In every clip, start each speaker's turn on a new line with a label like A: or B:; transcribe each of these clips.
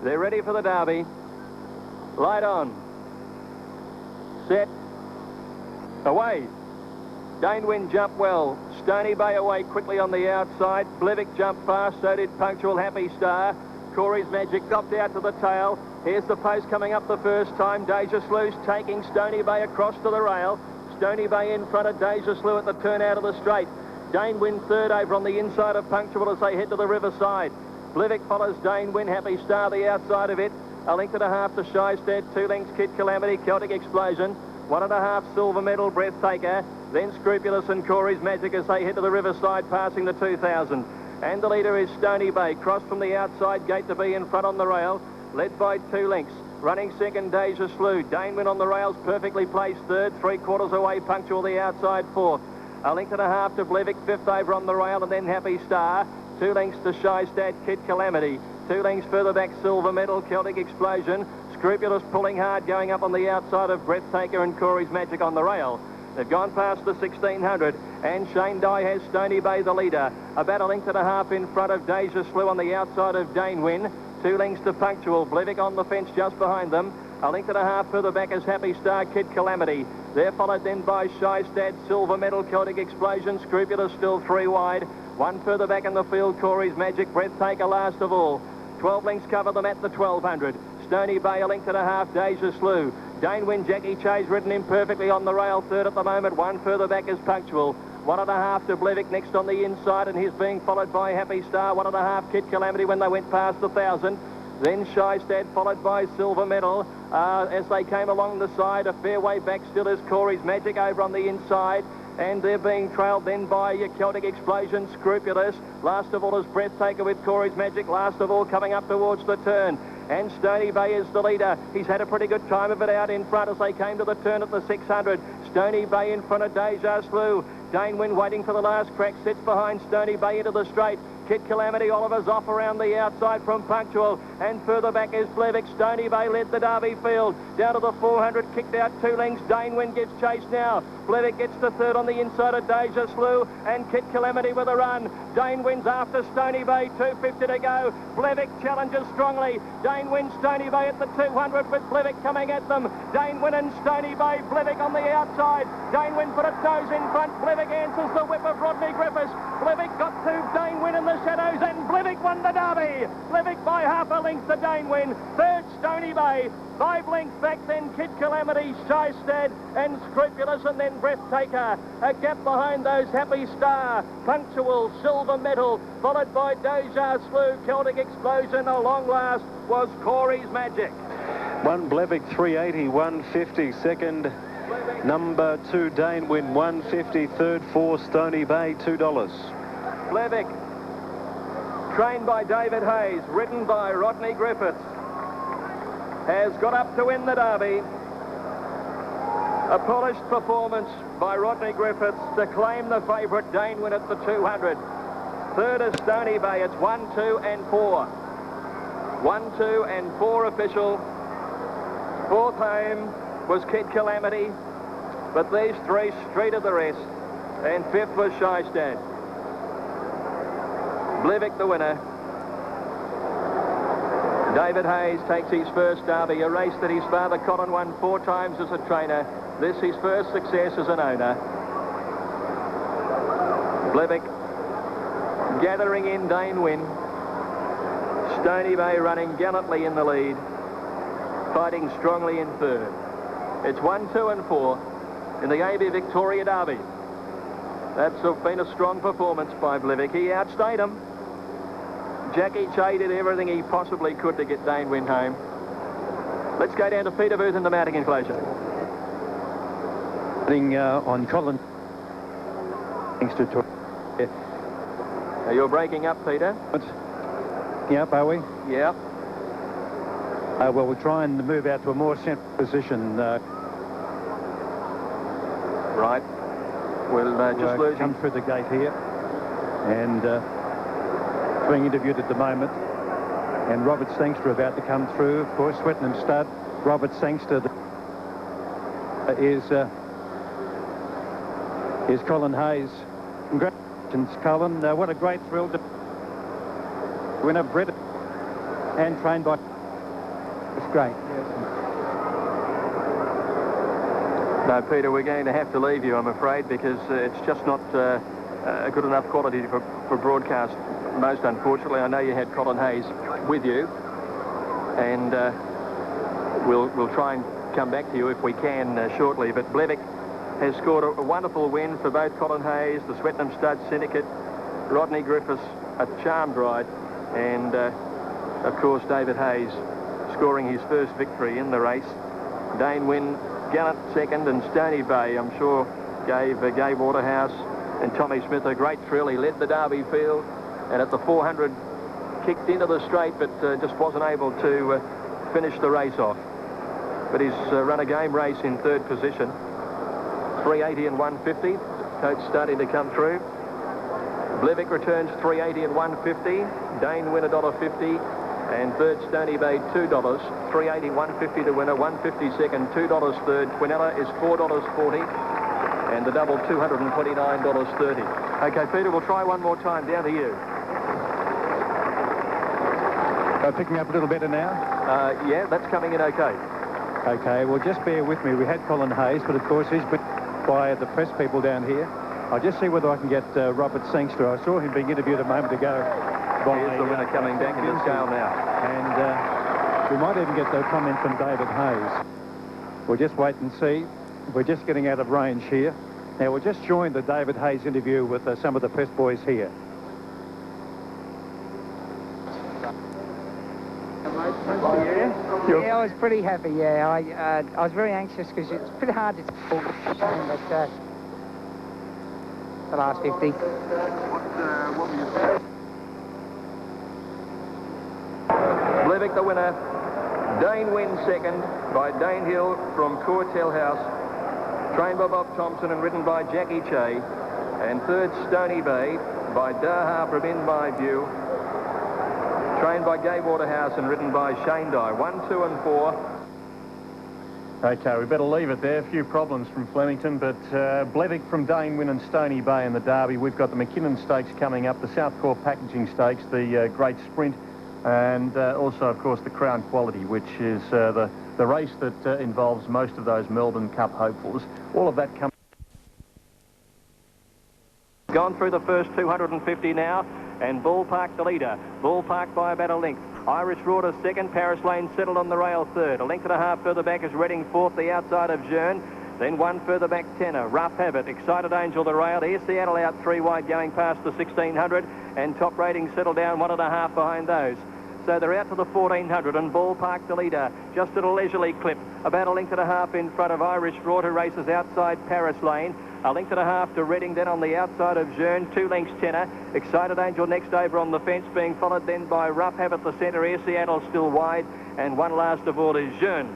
A: They're ready for the Derby. Light on. Set. Away. Dane Wynn jumped well. Stony Bay away quickly on the outside. Blevik jumped fast, so did Punctual Happy Star. Corey's Magic dropped out to the tail. Here's the post coming up the first time. Deja Slew's taking Stony Bay across to the rail. Stony Bay in front of Deja Slew at the turn out of the straight. Dane Wynn third over on the inside of Punctual as they head to the riverside. Blevik follows Dane Wynn. Happy Star the outside of it. A length and a half to Shystead. 2 lengths Kid Calamity, Celtic Explosion. 1.5 Silver Medal, Breathtaker. Then Scrupulous and Corey's Magic as they head to the riverside, passing the 2,000. And the leader is Stony Bay. Crossed from the outside gate to be in front on the rail. Led by 2 lengths. Running second, Deja Slew. Dane Wynn on the rails, perfectly placed third. 3/4 away, Punctual the outside fourth. A length and a half to Blevik, fifth over on the rail, and then Happy Star. 2 lengths to Shystead, Kid Calamity. 2 lengths further back, Silver Medal, Celtic Explosion. Scrupulous pulling hard, going up on the outside of Breathtaker and Corey's Magic on the rail. They've gone past the 1,600, and Shane Dye has Stony Bay the leader. About a length and a half in front of Deja Slew on the outside of Dane Wynn. 2 lengths to Punctual. Blevik on the fence just behind them. A length and a half further back is Happy Star, Kid Calamity. They're followed then by Shystead, Silver Medal, Celtic Explosion. Scrupulous still 3 wide. 1 further back in the field, Corey's Magic, Breathtaker last of all. 12 lengths cover them at the 1,200. Stony Bay a length and a half, Deja Slew. Dane Wynn, Jackie Chase ridden in perfectly on the rail, third at the moment. 1 further back is Punctual. 1.5 to Blevik next on the inside, and he's being followed by Happy Star. 1.5 Kid Calamity when they went past the 1,000. Then Shystead followed by Silver Medal. As they came along the side, a fair way back still is Corey's Magic over on the inside. And they're being trailed then by Celtic Explosion, Scrupulous. Last of all is Breathtaker with Corey's Magic. Last of all coming up towards the turn. And Stony Bay is the leader. He's had a pretty good time of it out in front as they came to the turn at the 600. Stony Bay in front of Deja Slew. Dane Wynn waiting for the last crack. Sits behind Stony Bay into the straight. Kid Calamity, Oliver's off around the outside from Punctual. And further back is Blevik. Stony Bay led the Derby field. Down to the 400, kicked out 2 lengths. Dane Wynn gives chase now. Blevik gets to third on the inside of Deja Slew. And Kid Calamity with a run. Dane Wynn's after Stony Bay. 250 to go. Blevik challenges strongly. Dane Wynn, Stony Bay at the 200 with Blevik coming at them. Dane Wynn and Stony Bay. Blevik on the outside. Dane Wynn put a toes in front. Blevik answers the whip of Rodney Griffiths. Blevik got to Dane Wynn in the shadows, and Blevik won the Derby. Blevik by half a length to Dane Wynn. Third, Stony Bay. 5 lengths back, then Kid Calamity, Shystead, and Scrupulous, and then Breathtaker. A gap behind those, Happy Star, Punctual, Silver Medal, followed by Deja Slew, Celtic Explosion. A long last was Corey's Magic.
B: 1 Blevik, 380, 150. Second, number 2 Dane Wynn, 150. Third, 4 Stony Bay, $2.
A: Blevik, trained by David Hayes, ridden by Rodney Griffiths, has got up to win the Derby. A polished performance by Rodney Griffiths to claim the favourite Dane Wynn at the 200. Third is Stony Bay. It's 1, 2 and 4. 1, 2 and 4 official. Fourth home was Kid Calamity, but these 3 streeted the rest. And fifth was Shystead. Blevik the winner. David Hayes takes his first Derby, a race that his father Colin won 4 times as a trainer. This his first success as an owner. Blevik gathering in Dane Wynn. Stony Bay running gallantly in the lead, fighting strongly in third. It's 1, 2 and 4 in the AB Victoria Derby. That's been a strong performance by Blevik. He outstayed him. Jackie Che did everything he possibly could to get Dane Wynn home. Let's go down to Peter Booth in the mounting enclosure.
C: On Colin. Thanks to
A: You're breaking up, Peter.
C: Yep, are we?
A: Yeah.
C: Well, we'll try and move out to a more central position.
A: Right. We'll just lose
C: come
A: him.
C: through the gate here. And being interviewed at the moment. And Robert Sangster about to come through, of course. Swettenham stud. Robert Sangster is Colin Hayes. Congratulations, Colin. What a great thrill to win a Brit and trained by
D: It's great. Yes.
A: No, Peter, we're going to have to leave you, I'm afraid, because it's just not a good enough quality for broadcast, most unfortunately. I know you had Colin Hayes with you, and we'll try and come back to you if we can shortly. But Blevick has scored a wonderful win for both Colin Hayes, the Swettenham Stud Syndicate, Rodney Griffiths, a charmed ride, and of course David Hayes scoring his first victory in the race. Dane Wynn gallant second, and Stony Bay, I'm sure, gave Gay Waterhouse and Tommy Smith a great thrill. He led the Derby field, and at the 400 kicked into the straight, but just wasn't able to finish the race off. But he's run a game race in third position. 380 and 150. Coach starting to come through. Blevick returns 380 and 150. Dane Wynn $1.50. And third, Stony Bay, $2. 380, 150 to winner, 150 second, $2 third. Quinella is $4.40. And the double, $229.30. Okay, Peter, we'll try one more time. Down to you.
C: Picking up a little better now?
A: Yeah, that's coming in okay.
C: Okay, well, just bear with me. We had Colin Hayes, but of course he's been by the press people down here. I'll just see whether I can get Robert Sangster. I saw him being interviewed a moment ago.
A: Here's the winner coming back in the scale now.
C: And we might even get the comment from David Hayes. We'll just wait and see. We're just getting out of range here. Now, we'll just join the David Hayes interview with some of the press boys here.
D: Yeah, I was pretty happy, yeah. I was very anxious because it's pretty hard to tell, but the last 50.
A: Blevick the winner. Dane Wynn second by Dane Hill from Courtel House. Trained by Bob Thompson and ridden by Jackie Che. And third, Stony Bay by Daha from In My View. Trained by Gay Waterhouse and ridden by Shane Dye. 1, 2 and 4.
E: Okay, we better leave it there. A few problems from Flemington, but Blevick from Dane Wynn and Stony Bay in the Derby. We've got the McKinnon Stakes coming up, the Southcore Packaging Stakes, the Great Sprint, and also, of course, the Crown Quality, which is the race that involves most of those Melbourne Cup hopefuls. All of that comes.
A: Gone through the first 250 now, and Bull Park the leader. Bull Park by about a length. Irish Rorter second, Paris Lane settled on the rail third. A length and a half further back is Reading fourth, the outside of Jeune. Then one further back, Tenor. Rough Habit, Excited Angel the rail. Air Seattle out 3 wide going past the 1600, and Top Rating settled down 1.5 behind those. So they're out to the 1400, and Ball Park the leader, just at a leisurely clip, about a length and a half in front of Irish Rorter, races outside Paris Lane. A length and a half to Reading, then on the outside of Jeune, 2 lengths Tenor. Excited Angel next over on the fence, being followed then by Rough Habit the centre. Air Seattle still wide, and one last of all is Jeune.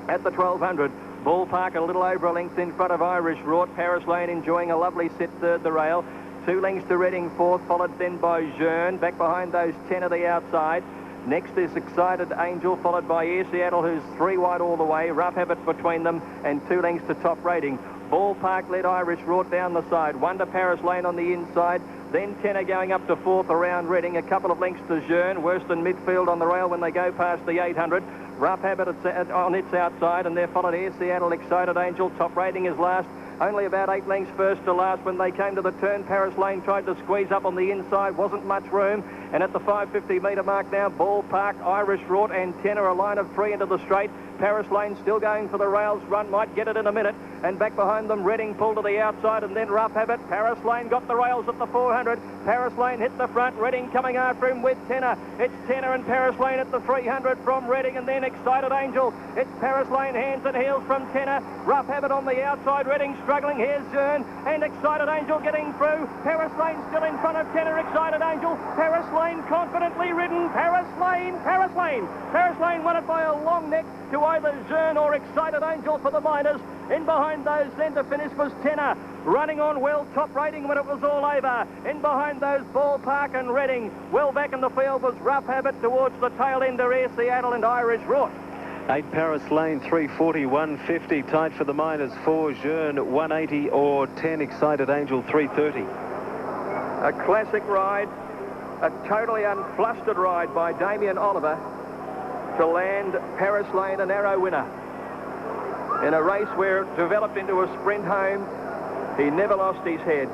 A: At the 1200, Ball Park a little over a length in front of Irish Rort. Paris Lane enjoying a lovely sit third the rail. 2 lengths to Reading fourth, followed then by Jeune. Back behind those 10 of the outside. Next is Excited Angel, followed by Air Seattle, who's 3 wide all the way. Rough Habit between them, and 2 lengths to Top Rating. Ball Park led Irish Rort down the side. 1 to Paris Lane on the inside. Then Tenor going up to fourth around Reading. A couple of lengths to Jeune. Worse than midfield on the rail when they go past the 800. Rough Habit on its outside, and they're followed Air Seattle, Excited Angel. Top Rating is last. Only about 8 lengths first to last. When they came to the turn, Paris Lane tried to squeeze up on the inside. Wasn't much room. And at the 550-metre mark now, Ball Park, Irish Rort and Tenor, a line of 3 into the straight. Paris Lane still going for the rails run, might get it in a minute. And back behind them, Reading pulled to the outside, and then Rough Habit. Paris Lane got the rails at the 400. Paris Lane hit the front. Reading coming after him with Tenor. It's Tenor and Paris Lane at the 300 from Reading, and then Excited Angel. It's Paris Lane, hands and heels from Tenor. Rough Habit on the outside. Reading struggling. Here's Jeune and Excited Angel getting through. Paris Lane still in front of Tenor. Excited Angel. Paris Lane confidently ridden. Paris Lane. Paris Lane. Paris Lane won it by a long neck to either Jeune or Excited Angel for the minors. In behind those then to finish was Tenor. Running on well, Top Rating when it was all over. In behind those, Ball Park and Reading. Well back in the field was Rough Habit. Towards the tail end are Air Seattle and Irish Rort.
B: 8 Paris Lane, 340, 150. Tied for the minors, 4 Jeune, 180, or 10 Excited Angel, 330.
A: A classic ride. A totally unflustered ride by Damien Oliver. to land Paris Lane a narrow winner. In a race where it developed into a sprint home, he never lost his head.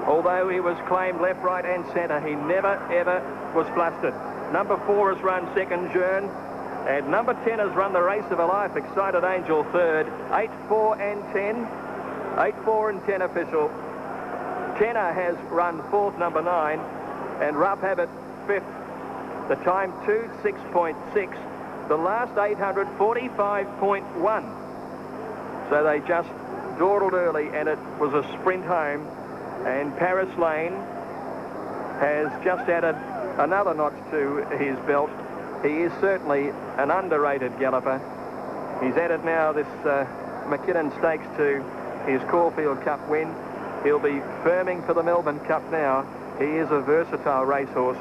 A: Although he was claimed left, right and centre, he never, ever was flustered. Number 4 has run second, Jeune. And number 10 has run the race of a life, Excited Angel third. 8, 4 and 10. 8, 4 and 10 official. Tenor has run fourth, number 9. And Rough Habit fifth. The time 2:6.6. The last 800, 45.1. So they just dawdled early, and it was a sprint home. And Paris Lane has just added another notch to his belt. He is certainly an underrated galloper. He's added now this McKinnon Stakes to his Caulfield Cup win. He'll be firming for the Melbourne Cup now. He is a versatile racehorse,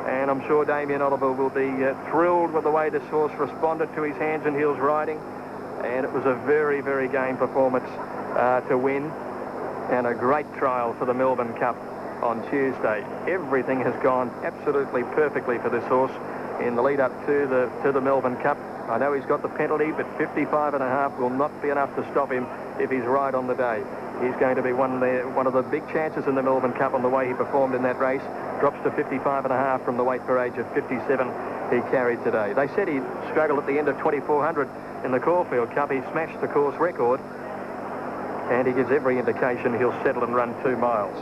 A: and I'm sure Damien Oliver will be thrilled with the way this horse responded to his hands and heels riding. And it was a very, very game performance to win, and a great trial for the Melbourne Cup on Tuesday. Everything has gone absolutely perfectly for this horse in the lead up to the Melbourne Cup. I know he's got the penalty, but 55.5 will not be enough to stop him if he's right on the day. He's going to be one of the big chances in the Melbourne Cup on the way he performed in that race. Drops to 55.5 from the weight per age of 57 he carried today. They said he'd struggle at the end of 2400 in the Caulfield Cup. He smashed the course record, and he gives every indication he'll settle and run 2 miles.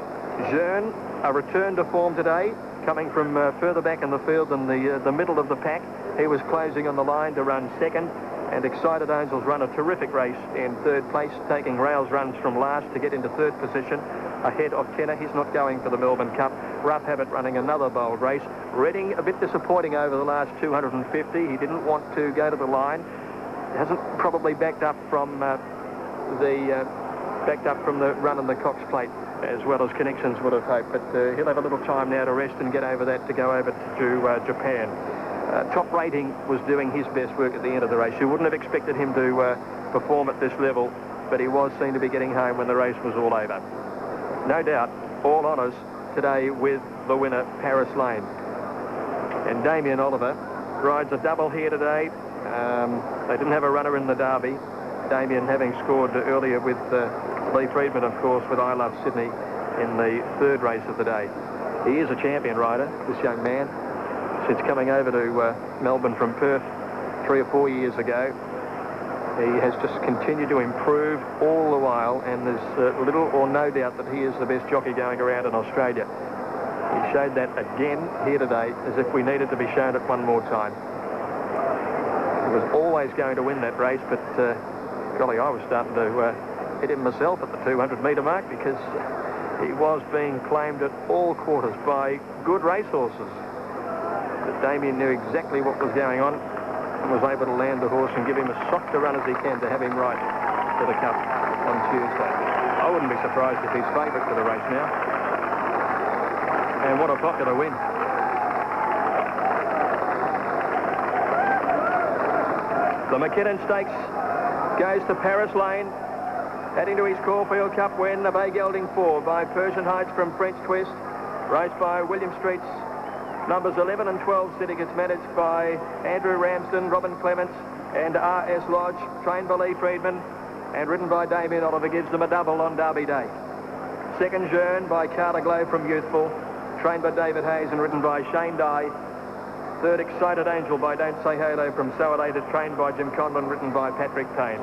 A: Jeune, a return to form today, coming from further back in the field than the middle of the pack. He was closing on the line to run second, and Excited Angels run a terrific race in third place, taking rails runs from last to get into third position ahead of Tenor. He's not going for the Melbourne Cup. Rough Habit running another bold race. Reading a bit disappointing over the last 250. He didn't want to go to the line. Hasn't probably backed up from the run on the Cox Plate as well as Connections would have hoped, but he'll have a little time now to rest and get over that to go over to Japan. Top Rating was doing his best work at the end of the race. You wouldn't have expected him to perform at this level, but he was seen to be getting home when the race was all over. No doubt, all honours today with the winner, Paris Lane. And Damien Oliver rides a double here today. They didn't have a runner in the Derby. Damien having scored earlier with Lee Friedman, of course, with I Love Sydney in the third race of the day. He is a champion rider, this young man, since coming over to Melbourne from Perth 3 or 4 years ago. He has just continued to improve all the while, and there's little or no doubt that he is the best jockey going around in Australia. He showed that again here today, as if we needed to be shown it one more time. He was always going to win that race, but golly, I was starting to hit him myself at the 200-metre mark, because he was being claimed at all quarters by good racehorses. But Damien knew exactly what was going on and was able to land the horse and give him as soft a run as he can to have him right for the Cup on Tuesday. I wouldn't be surprised if he's favourite for the race now. And what a popular win. The McKinnon Stakes goes to Paris Lane, adding to his Caulfield Cup win, a Bay Gelding 4 by Persian Heights from French Twist, raced by William Street's numbers 11 and 12 syndicates, managed by Andrew Ramsden, Robin Clements and R.S. Lodge, trained by Lee Friedman and ridden by Damien Oliver, gives them a double on Derby Day. Second, Jeune by Carter Glow from Youthful, trained by David Hayes and ridden by Shane Dye. Third, Excited Angel by Don't Say Halo from So Elated, trained by Jim Conlon, written by Patrick Payne.